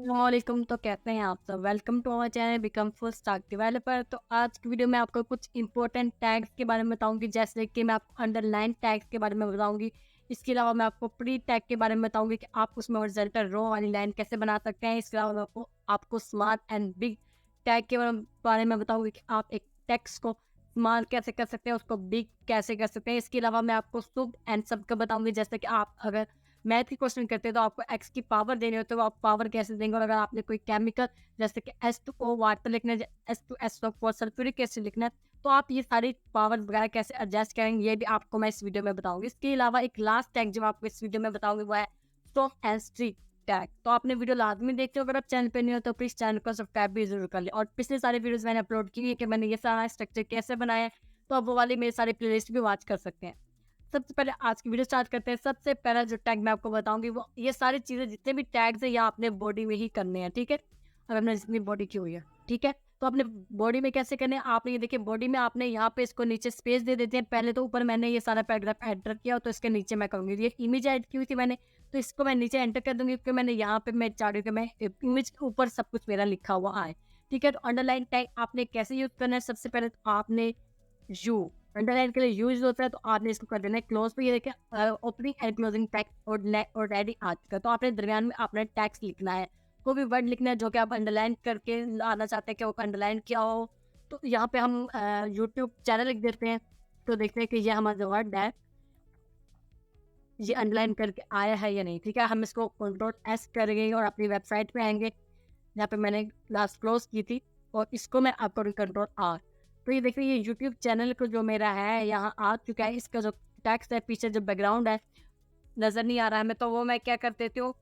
वालेकुम। तो कहते हैं आप सब welcome to our channel become full stack developer. तो आज की वीडियो में आपको कुछ इंपॉर्टेंट टैग्स के बारे में बताऊंगी, जैसे कि मैं आपको अंडरलाइन टैग्स के बारे में बताऊंगी। इसके अलावा मैं आपको प्री टैग के बारे में बताऊंगी कि आप उसमें हॉरिजॉन्टल रो वाली लाइन कैसे बना सकते हैं। इसके अलावा मैं आपको स्मार्ट एंड बिग टैग के बारे में बताऊंगी कि आप एक टेक्स्ट को स्मॉल कैसे कर सकते हैं, उसको बिग कैसे कर सकते हैं। इसके अलावा मैं आपको सब एंड सब का बताऊंगी, जैसे कि आप अगर मैथ की क्वेश्चन करते हैं तो आपको एक्स की पावर देनी हो तो आप पावर कैसे देंगे, और अगर आपने कोई केमिकल जैसे कि H2O वाटर लिखना है, H2SO4 सल्फ्यूरिक एसिड लिखना है, तो आप ये सारी पावर वगैरह कैसे एडजस्ट करेंगे, ये भी आपको मैं इस वीडियो में बताऊंगी। इसके अलावा एक लास्ट टैग जो आपको इस वीडियो में बताऊंगी वो है स्टॉक एंड स्ट्रीक टैग। तो आपने वीडियो लाजमी देखते हो, अगर आप चैनल पे नहीं हो तो प्लीज चैनल को सब्सक्राइब भी जरूर कर ले। और पिछले सारे वीडियोस मैंने अपलोड किए हैं कि मैंने ये सारा स्ट्रक्चर कैसे बनाया है, तो आप वो वाली मेरे सारे प्लेलिस्ट भी वॉच कर सकते हैं। सबसे पहले आज की वीडियो स्टार्ट करते हैं। सबसे पहला जो टैग मैं आपको बताऊंगी वो ये सारी चीजें जितने भी टैग्स है ये आपने बॉडी में ही करने हैं, ठीक है। अगर हमने जितनी बॉडी की हुई है, ठीक है, तो आपने बॉडी में कैसे करने हैं। आपने ये देखिए बॉडी में आपने यहाँ पे इसको नीचे स्पेस दे देते हैं। पहले तो ऊपर मैंने ये सारा पैराग्राफ एंटर किया, तो इसके नीचे मैं करूंगी ये इमेज ऐड की हुई थी मैंने, तो इसको मैं नीचे एंटर कर दूंगी, क्योंकि मैंने यहाँ पे मैं चाह रही हूँ कि मैं इमेज के ऊपर सब कुछ मेरा लिखा हुआ आए, ठीक है। तो अंडरलाइन टैग आपने कैसे यूज करना है, सबसे पहले तो आपने यू अंडरलाइन के लिए यूज होता है, तो आपने इसको कर देना है क्लोज पे। ये देखिए opening and closing tag already आ चुका है, तो आपने दरमियान में आपने टैक्स लिखना है, कोई भी वर्ड लिखना है जो कि आप अंडरलाइन करके आना चाहते हैं कि वो अंडरलाइन किया हो। तो यहाँ पे हम यूट्यूब चैनल लिख देते हैं, तो देखते हैं कि ये हमारा वर्ड है ये अंडरलाइन करके आया है या नहीं, ठीक है। हम इसको Ctrl+S करेंगे और अपनी वेबसाइट पे आएंगे, यहाँ पे मैंने लास्ट क्लोज की थी, और इसको मैं आपको Ctrl+R। तो ये देखिए ये यूट्यूब चैनल को जो मेरा है यहाँ आ चुका है। इसका जो टेक्स्ट है पीछे जो बैकग्राउंड है नज़र नहीं आ रहा है मैं, तो वो मैं क्या कर देती हूँ,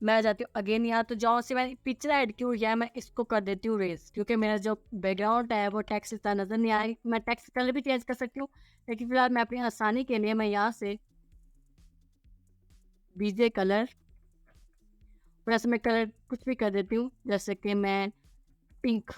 मैं आ जाती हूँ अगेन यहाँ, तो जहाँ से मैंने पिक्चर ऐड की हुई है मैं इसको कर देती हूँ रेस, क्योंकि मेरा जो बैकग्राउंड है वो टेक्स्ट इतना नज़र नहीं आ रही। मैं टेक्स्ट कलर भी चेंज कर सकती हूँ, लेकिन फिलहाल मैं अपनी आसानी के लिए मैं यहाँ से बीजे कलर वैसे मैं कलर कुछ भी कर देती हूँ, जैसे कि मैं पिंक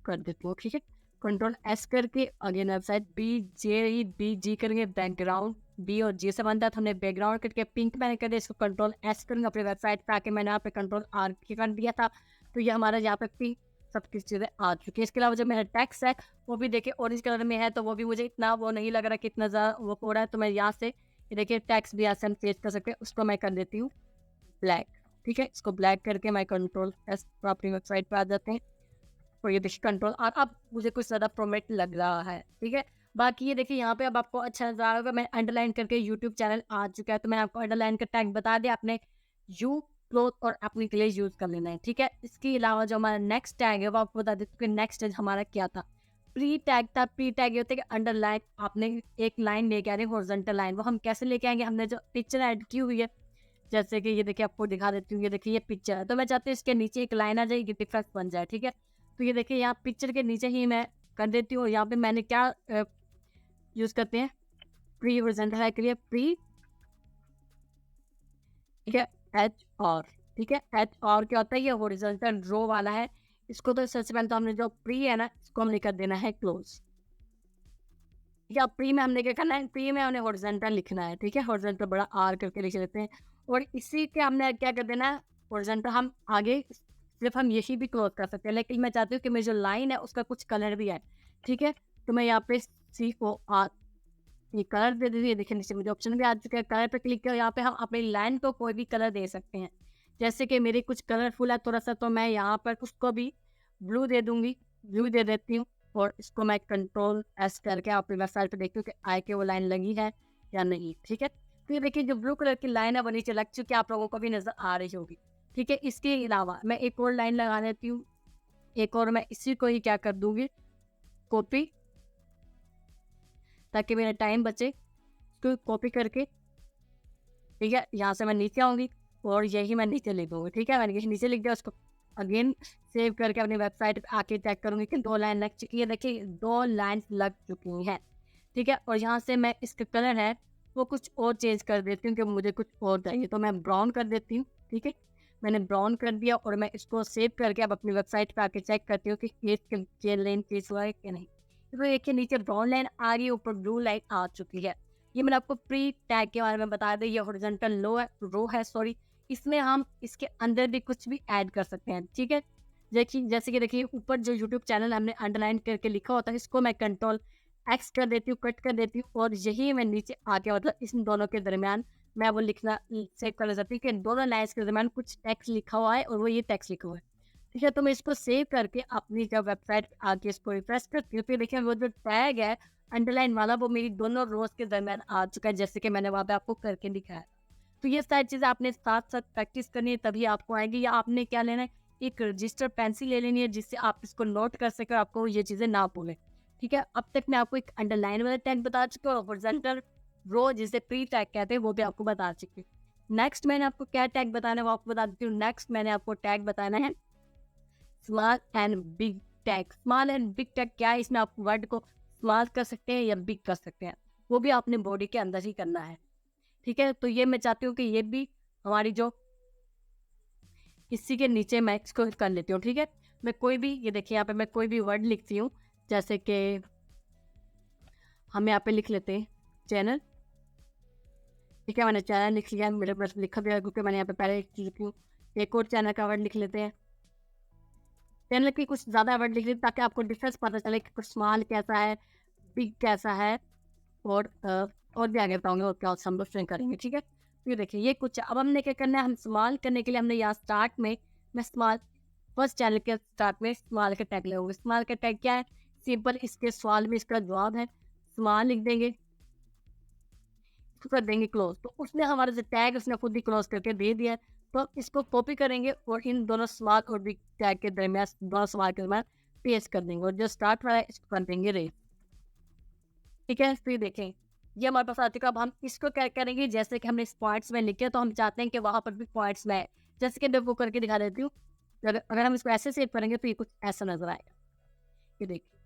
कर देती हूँ, ठीक है। Ctrl+S करके अगेन वेबसाइट BJBG करेंगे, बैकग्राउंड बी और जी से बनता है, तो हमने बैकग्राउंड करके पिंक मैंने कर दिया। इसको Ctrl+S करेंगे अपनी वेबसाइट पे आके, मैंने यहाँ पे Ctrl+R कर दिया था, तो ये हमारा यहाँ पे पिंक सब कुछ चीज़ें आ चुकी है। इसके अलावा जो मेरा टेक्स्ट है वो भी देखिए ऑरेंज कलर में है, तो वो भी मुझे इतना वो नहीं लग रहा कि इतना ज़्यादा वो हो रहा है, तो मैं यहाँ से ये देखिए टेक्स्ट भी यहाँ से हम चेंज कर सकते हैं, उसको मैं कर देती हूँ ब्लैक, ठीक है। इसको ब्लैक करके मैं Ctrl+S अपनी वेबसाइट पे आ जाते हैं, और ये देखिए कंट्रोल, और अब मुझे कुछ ज़्यादा प्रोमेट लग रहा है, ठीक है। बाकी ये देखिए यहाँ पे अब आपको अच्छा नजर आ रहा होगा, मैं अंडरलाइन करके यूट्यूब चैनल आ चुका है, तो मैंने आपको अंडरलाइन का टैग बता दिया, आपने यू क्लोथ और अपने के लिए यूज कर लेना है, ठीक है। इसके अलावा जो हमारा नेक्स्ट टैग है वो आपको बता देते कि नेक्स्ट टैग हमारा क्या था। प्री टैग था। प्री टैग ये होता है कि अंडरलाइन आपने एक लाइन लेके आ रहे हैं हॉरिजॉन्टल लाइन, वो हम कैसे लेके आएंगे, हमने जो पिक्चर ऐड की हुई है, जैसे कि ये देखिए आपको दिखा देती हूँ, ये देखिए ये पिक्चर है, तो मैं चाहती हूँ इसके नीचे एक लाइन आ जाए, ये डिफरेंस बन जाए, ठीक है। तो ये देखिए यहाँ पिक्चर के नीचे ही मैं कर देती हूँ। यहाँ पे मैंने क्या यूज करते हैं, प्री हॉरिजॉन्टल है के लिए प्री, ठीक है, HR, ठीक है। HR क्या होता है, ये हॉरिजॉन्टल रो वाला है। इसको तो सबसे पहले तो हमने जो प्री है ना इसको हमने कर देना है क्लोज, ठीक है। प्री में हमने क्या करना है, प्री में हमने हॉरिजॉन्टल लिखना है, ठीक है। हॉरिजॉन्टल बड़ा R करके लिख लेते हैं, और इसी के हमने क्या कर देना है हॉरिजॉन्टल, हम आगे सिर्फ हम यही भी क्लोज कर सकते हैं, लेकिन मैं चाहती हूँ कि मेरी जो लाइन है उसका कुछ कलर भी है, ठीक है। तो मैं यहाँ पे COR ये कलर दे दीजिए, देखिए नीचे मुझे ऑप्शन भी आ चुका है, कलर पे क्लिक किया, यहाँ पे हम अपनी लाइन को कोई भी कलर दे सकते हैं, जैसे कि मेरी कुछ कलरफुल है थोड़ा सा, तो मैं यहाँ पर उसको भी ब्लू दे दूंगी, ब्लू दे देती हूँ, और इसको मैं Ctrl+S करके अपनी वेबसाइट पे देखती हूँ कि आए के वो लाइन लगी है या नहीं, ठीक है। तो ये देखिए जो ब्लू कलर की लाइन है वो नीचे लग चुकी है, आप लोगों को भी नजर आ रही होगी, ठीक है। इसके अलावा मैं एक और लाइन लगा देती हूँ, एक और मैं इसी को ही क्या कर दूंगी कॉपी, ताकि मेरा टाइम बचे। इसको कॉपी करके, ठीक है, यहाँ से मैं नीचे आऊँगी और यही मैं नीचे लिख दूँगी, ठीक है। मैंने यही नीचे लिख दिया, उसको अगेन सेव करके अपनी वेबसाइट पे आके चेक करूँगी कि 2 लाइन लग चुकी है, देखिए 2 लाइन्स लग चुकी हैं, ठीक है। और यहाँ से मैं इसका कलर है वो कुछ और चेंज कर देती हूँ कि मुझे कुछ और चाहिए, तो मैं ब्राउन कर देती हूँ, ठीक है। मैंने ब्राउन कर दिया, और मैं इसको सेव करके अब अपनी वेबसाइट पे आके चेक करती हूँ कि ये लाइन चेंज हुआ है कि नहीं। तो देखिए नीचे ब्राउन लाइन आ रही है, ऊपर ब्लू लाइन आ चुकी है। ये मैंने आपको प्री टैग के बारे में बता दिया। ये हॉरिजॉन्टल लो है रो है, सॉरी, इसमें हम इसके अंदर भी कुछ भी ऐड कर सकते हैं, ठीक है। जैसे कि देखिए ऊपर जो यूट्यूब चैनल हमने अंडरलाइन करके लिखा होता है, इसको मैं कंट्रोल एक्स कर देती हूँ, कट कर देती हूँ, और यही मैं नीचे आके मतलब इन दोनों के दरमियान मैं वो लिखना सेव कर देती हूँ कि दोनों लाइन्स के दरमियान कुछ टेक्स्ट लिखा हुआ है और वो ये टेक्स्ट लिखा हुआ है, ठीक है। तो मैं इसको सेव करके अपनी जब वेबसाइट पे आके इसको रिफ्रेश करती हूँ, फिर देखिए वो जो टैग है अंडरलाइन वाला वो मेरी दोनों रोज के दरमियान आ चुका है, जैसे कि मैंने वहाँ पे आपको करके दिखाया। तो ये सारी चीज़ें आपने साथ-साथ प्रैक्टिस करनी है, तभी आपको आएगी। या आपने क्या लेना है, एक रजिस्टर पेंसिल ले लेनी है जिससे आप इसको नोट कर सकें, आपको ये चीज़ें ना भूलें, ठीक है। अब तक मैं आपको एक अंडरलाइन वाला टैग बता चुकी हूँ और हॉरिज़ॉन्टल रो जिसे प्री टैग कहते हैं वो भी आपको बता चुकी हूँ। नेक्स्ट मैंने आपको क्या टैग बताना है वो आपको बता देती हूँ। नेक्स्ट मैंने आपको टैग बताना है small and big tag. Small and big tag क्या है, इसमें आप वर्ड को स्मॉल कर सकते हैं या बिग कर सकते हैं, वो भी आपने बॉडी के अंदर ही करना है, ठीक है। तो ये मैं चाहती हूँ कि ये भी हमारी जो इसी के नीचे मैं इसको कर लेती हूँ, ठीक है। मैं कोई भी, ये देखिए यहाँ पे मैं कोई भी वर्ड लिखती हूँ, जैसे कि हम यहाँ पे लिख लेते हैं चैनल, ठीक है। मैंने चैनल लिख लिया, मेरे पास लिखा भी है क्योंकि मैंने यहाँ पे पहले एक चीज़ लिखी हूँ। एक और चैनल का वर्ड लिख लेते हैं, चैनल की कुछ ज़्यादा वर्ड लिख लेते ताकि आपको डिफरेंस पता चले कि स्मॉल कैसा है, बिग कैसा है, और भी आगे बताऊंगे और क्या हम लोग ट्रेन करेंगे, ठीक है। फिर देखिए ये कुछ अब हमने क्या करना है, हम स्मॉल करने के लिए हमने यहाँ स्टार्ट में मैं स्मॉल फर्स्ट चैनल के स्टार्ट में स्मॉल का टैग लगूंगा। स्मॉल का टैग क्या है, सिंपल इसके सवाल में इसका जवाब है, स्मॉल लिख देंगे, कर देंगे क्लोज। तो उसने हमारा जो टैग उसने खुद ही क्लोज करके दे दिया है। तो इसको कॉपी करेंगे और इन दोनों स्मॉल और बिग टैग के दरमियान दोनों स्मॉल के दरमियान पेस्ट कर देंगे और जो स्टार्ट वाला है इसको कर देंगे रेड, ठीक है। फिर देखें ये हमारे पास आ चुका। अब हम इसको क्या करेंगे, जैसे कि हमने इस पॉइंट्स में लिखे तो हम चाहते हैं कि वहाँ पर भी पॉइंट्स में, जैसे कि मैं वो करके दिखा देती हूँ। अगर हम इसको ऐसे सेव करेंगे तो ये कुछ ऐसा नजर आएगा। ये देखिए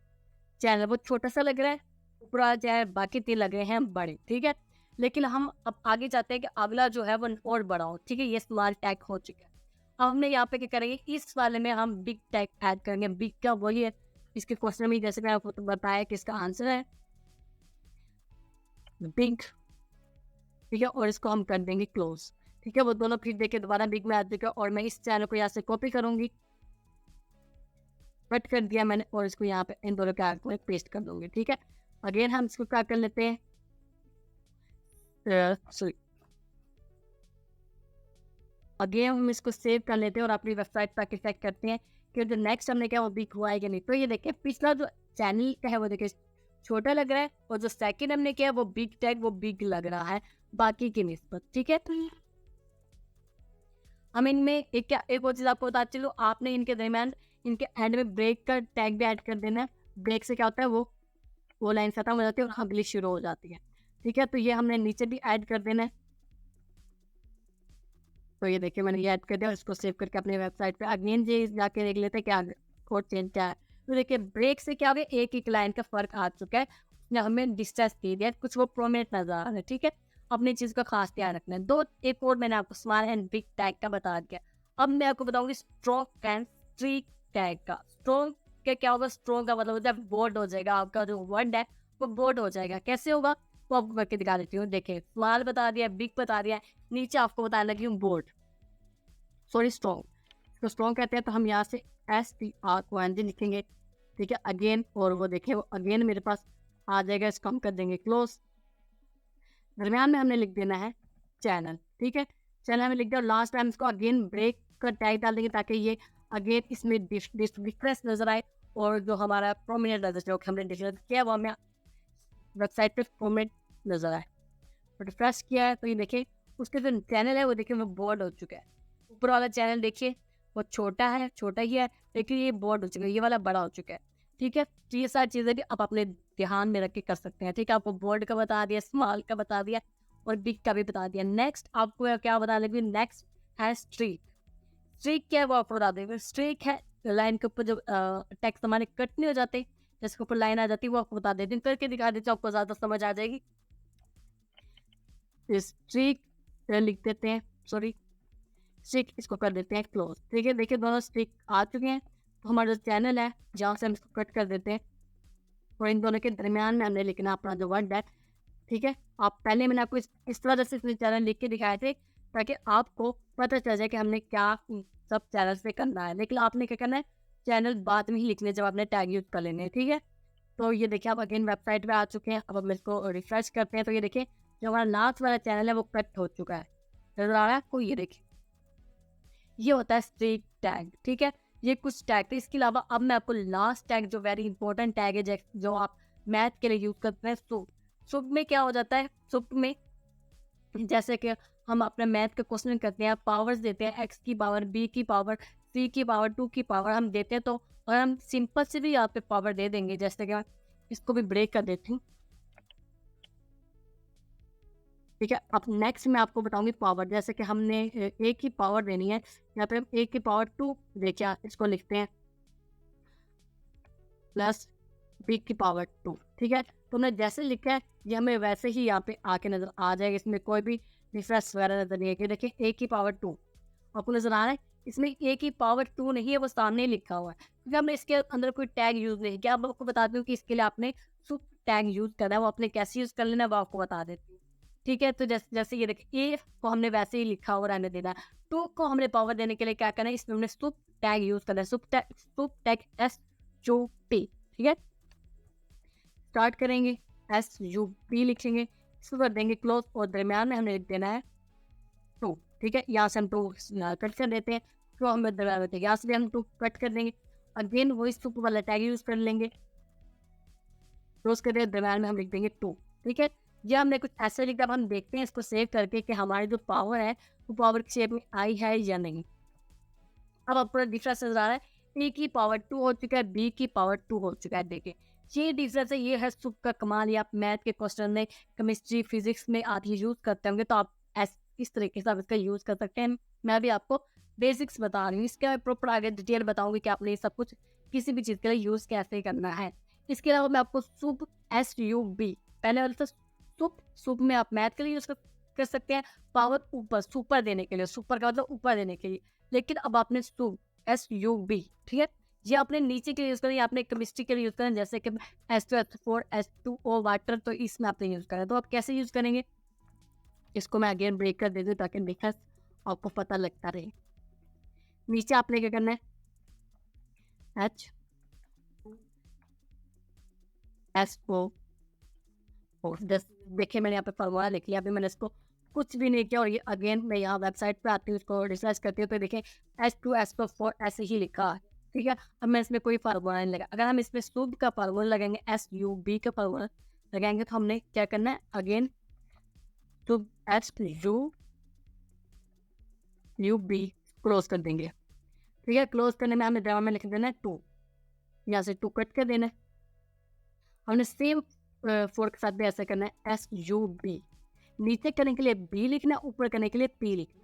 चैनल बहुत छोटा सा लग रहा है, ऊपर चाहे बाकी 3 लग रहे हैं बड़े, ठीक है। लेकिन हम अब आगे चाहते हैं कि अगला जो है वो और बड़ा हो, ठीक है। ये स्मॉल टैग हो चुका है। अब हमने यहाँ पे क्या करेंगे, इस वाले में हम बिग टैग ऐड करेंगे। बिग का वही है, इसके क्वेश्चन में जैसे मैं आपको बताया कि इसका आंसर है बिग, ठीक है। और इसको हम कर देंगे क्लोज, ठीक है। वो दोनों फिर देखे दोबारा बिग में आ चुका। और मैं इस चैनल को यहाँ से कॉपी करूंगी, कट कर दिया मैंने, और इसको यहाँ पे इन दोनों के को पेस्ट कर दूंगी, ठीक है। अगेन हम इसको क्या कर लेते हैं, सॉरी अगेन हम इसको सेव कर लेते हैं और अपनी वेबसाइट पर चेक करते हैं कि जो नेक्स्ट हमने किया वो बिग हुआ है कि नहीं। तो ये देखिए पिछला जो चैनल का है वो देखिए छोटा लग रहा है, और जो सेकंड हमने किया वो बिग टैग वो बिग लग रहा है बाकी की निस्बत, ठीक है। तो हम इनमें एक और चीज़ आपको बता चलो, आपने इनके दरमियान इनके एंड में ब्रेक का टैग भी ऐड कर देना है। ब्रेक से क्या होता है, वो लाइन खत्म हो जाती है और अगली शुरू हो जाती है, ठीक है। तो ये हमने नीचे भी ऐड कर देना है। तो ये देखिए मैंने ये ऐड कर दिया, इसको सेव करके अपनी वेबसाइट पे अगेन ये जाके देख लेते हैं क्या कोड चेंज क्या है। तो देखिए ब्रेक से क्या हो गया, एक लाइन का फर्क आ चुका है, उसने हमें डिस्टेंस दे दिया, कुछ वो प्रोमिनेंट नजर आ रहा है, ठीक है। अपनी चीज़ का खास ध्यान रखना है। एक और मैंने आपको स्मॉल एंड बिग टैग का बता दिया। अब मैं आपको बताऊंगी स्ट्रोक एंड स्ट्रीक टैग का। स्ट्रोक का क्या होगा, स्ट्रोक का मतलब होता है बोर्ड हो जाएगा, आपका जो वर्ड है वो बोर्ड हो जाएगा। कैसे होगा वो आपको करके दिखा देती हूँ। देखिए स्मॉल बता दिया, बिग बता दिया, नीचे आपको बताने लगी हूँ बोर्ड, सॉरी स्ट्रॉन्ग। इसको स्ट्रॉन्ग कहते हैं। तो हम यहाँ से STRONG लिखेंगे, ठीक है। अगेन, और वो देखिए वो अगेन मेरे पास आ जाएगा, इसको हम कर देंगे क्लोज। दरमियान में हमने लिख देना है चैनल, ठीक है। चैनल हमें लिख दिया, और लास्ट टाइम इसको अगेन ब्रेक का टैग डाल देंगे ताकि ये अगेन इसमें डिफरेंस नजर आए, और जो हमारा प्रोमिनेंट नजर जो हमने डिक्लेयर किया वो हमें वेबसाइट पे प्रोमिनेंट नजर आए। और रिफ्रेश किया है तो ये देखिए उसके जो चैनल है वो देखिए वो बोर्ड हो चुका है। ऊपर वाला चैनल देखिए वो छोटा है, छोटा ही है, लेकिन ये बोर्ड हो चुका है, ये वाला बड़ा हो चुका है, ठीक है। तो ये सारी चीज़ें भी आप अपने ध्यान में रख के कर सकते हैं, ठीक है। आपको बोर्ड का बता दिया, स्मॉल का बता दिया, और बिग का भी बता दिया। नेक्स्ट आपको क्या बता देंगे, नेक्स्ट है स्ट्रीक। स्ट्रीक क्या है वो आपको बता देंगे। स्ट्रीक है लाइन के ऊपर जो टेक्स्ट हमारे कट नहीं हो जाते, जिसके ऊपर लाइन आ जाती है वो आपको बता देते हैं, करके दिखा देते हैं, आपको ज़्यादा समझ आ जाएगी। स्ट्रीक लिख देते हैं, सॉरी स्ट्रीक, इसको कर देते हैं क्लोज, ठीक है। देखिए दोनों स्ट्रीक आ चुके हैं। तो हमारा जो चैनल है जहाँ से हम इसको कट कर देते हैं, और इन दोनों के दरमियान में हमने लिखना अपना जो वर्ड है, ठीक है। आप पहले मैंने आपको इस तरह से चैनल लिख के दिखाए थे ताकि आपको पता चल जाए कि हमने क्या सब चैनल पे करना है। लेकिन आपने क्या करना है, चैनल बाद में ही लिखने जब आपने टैग यूज़ कर लेने हैं, ठीक है। तो ये देखिए आप अगेन वेबसाइट पे आ चुके हैं। अब हम इसको रिफ्रेश करते हैं तो ये देखिए जो हमारा लास्ट वाला चैनल है वो कट हो चुका है, नजर आ रहा है आपको। ये देखिए ये होता है स्ट्रीक टैग, ठीक है। ये कुछ टैग थे। इसके अलावा अब मैं आपको लास्ट टैग जो वेरी इंपॉर्टेंट टैग है जो आप मैथ के लिए यूज करते हैं, सुब में क्या हो जाता है, सुब में जैसे कि हम अपने मैथ के क्वेश्चन करते हैं, पावर्स देते हैं, एक्स की पावर, बी की पावर, सी की पावर, 2 की पावर हम देते हैं। तो और हम सिंपल से भी यहाँ पे पावर दे देंगे, जैसे कि मैं इसको भी ब्रेक कर देती हूँ, ठीक है। अब नेक्स्ट मैं आपको बताऊंगी पावर, जैसे कि हमने ए की पावर देनी है, यहाँ पे हम ए की पावर 2 देखिए इसको लिखते हैं प्लस बी की पावर 2, ठीक है। तो हमने जैसे लिखा है ये हमें वैसे ही यहाँ पे आके नजर आ जाएगा, इसमें कोई भी डिफरेंस वगैरह नजर नहीं है। देखिए ए की पावर 2 आपको नजर आ रहा है, इसमें ए की पावर 2 नहीं है, वो सामने ही लिखा हुआ है, क्योंकि हमने इसके अंदर कोई टैग यूज नहीं किया। अब आपको बता दूं कि इसके लिए आपने सुप टैग यूज करना है, वो आपने कैसे यूज कर लेना है वो आपको बता देती हूँ, ठीक है। तो जैसे जैसे ये देखिए ए को हमने वैसे ही लिखा हुआ रहने देना है, 2 को हमने पावर देने के लिए क्या करना है, इसमें हमने सुप टैग यूज करना है, सुप टैग SUP, ठीक है। स्टार्ट करेंगे, SUP लिखेंगे, इसको कर देंगे क्लोज और दरम्यान में हमने लिख देना है 2, ठीक है। यहाँ से हम 2 कट कर देते हैं, तो हम दरम्यान में यहाँ से भी हम 2 कट कर देंगे, अगेन वही सुप वाला टैग यूज कर लेंगे, क्लोज कर देंगे, दरम्यान में हम लिख देंगे 2, ठीक है। ये हमने कुछ ऐसे लिखा। अब हम देखते हैं इसको सेव करके कि हमारी जो पावर है वो पावर की शेप में आई है या नहीं। अब आप पूरा डिफरेंस नजर आ रहा है, ए की पावर 2 हो चुका है, बी की पावर 2 हो चुका है। देखिए ये डिफरेंस है, ये है सुप का कमाल। ये आप मैथ के क्वेश्चन में, केमिस्ट्री, फिजिक्स में आदि यूज करते होंगे, तो आप इस तरीके से आप इसका यूज कर सकते हैं। मैं भी आपको बेसिक्स बता रही हूँ, इसके मैं प्रॉपर आगे डिटेल बताऊंगी कि आपने ये सब कुछ किसी भी चीज़ के लिए यूज कैसे करना है। इसके अलावा मैं आपको सुप SUB, पहले वाला था सुप में आप मैथ के लिए यूज कर सकते हैं, पावर ऊपर सुपर देने के लिए, सुपर का मतलब ऊपर देने के लिए। लेकिन अब आपने SUB, ठीक है, ये आपने नीचे के लिए यूज करना है, आपने केमिस्ट्री के लिए यूज करना है, जैसे कि H2SO4 H2O वाटर, तो इसमें आपने यूज करना है। तो आप कैसे यूज करेंगे, इसको मैं अगेन ब्रेक कर देती हूँ ताकि डिफरेंस आपको पता लगता रहे। नीचे आपने क्या करना है, H2SO4, देखिए मैंने यहाँ पे फॉर्मूला लिख लिया, अभी मैंने इसको कुछ भी नहीं किया। और ये अगेन मैं यहाँ वेबसाइट पे आती हूँ, इसको रिसर्च करती हूँ, तो देखें H2SO4 ऐसे ही लिखा है, ठीक है। अब मैं इसमें कोई फार्मूला नहीं लगा। अगर हम इसमें सुब का फार्मूला लगाएंगे, SUB का फार्मूला लगाएंगे, तो हमने क्या करना है, अगेन सुब SUB क्लोज कर देंगे, ठीक है। क्लोज करने में हमें ड्रामा में लिख देना है 2, यहाँ से 2 कट कर देना है। हमने सेम 4 के साथ भी ऐसा करना है, SUB नीचे करने के लिए B लिखना, ऊपर करने के लिए P लिखना,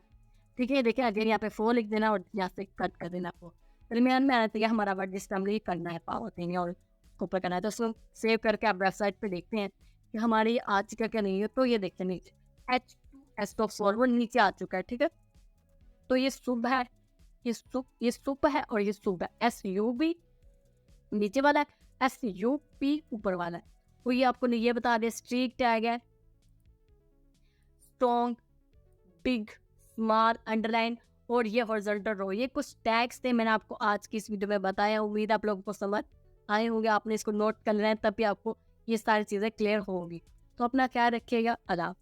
ठीक है। देखिए अगेन यहाँ पे 4 लिख देना और यहाँ से कट कर देना आपको। दरमियान में आना चाहिए हमारा वर्ड, जिस टाइम करना है पावर देंगे और ऊपर करना है, तो उसको सेव करके आप वेबसाइट पे देखते हैं कि हमारी आ चुका क्या नहीं है। तो ये देखते हैं नीचे H2SO4 वो नीचे आ चुका है, ठीक है। तो ये सुब है, ये सुप है और ये सुब है, SUB नीचे वाला है, SUP ऊपर वाला है। तो ये आपको ये बता दें, स्ट्रीक टैग है, स्ट्रॉन्ग, बिग, स्मॉल, अंडरलाइन और ये हॉरिजॉन्टल रो, ये कुछ टैग्स थे मैंने आपको आज की इस वीडियो में बताया। उम्मीद आप लोगों को समझ आए होंगे, आपने इसको नोट कर लेना है, तभी आपको ये सारी चीज़ें क्लियर होंगी। तो अपना ख्याल रखिएगा, अल्लाह।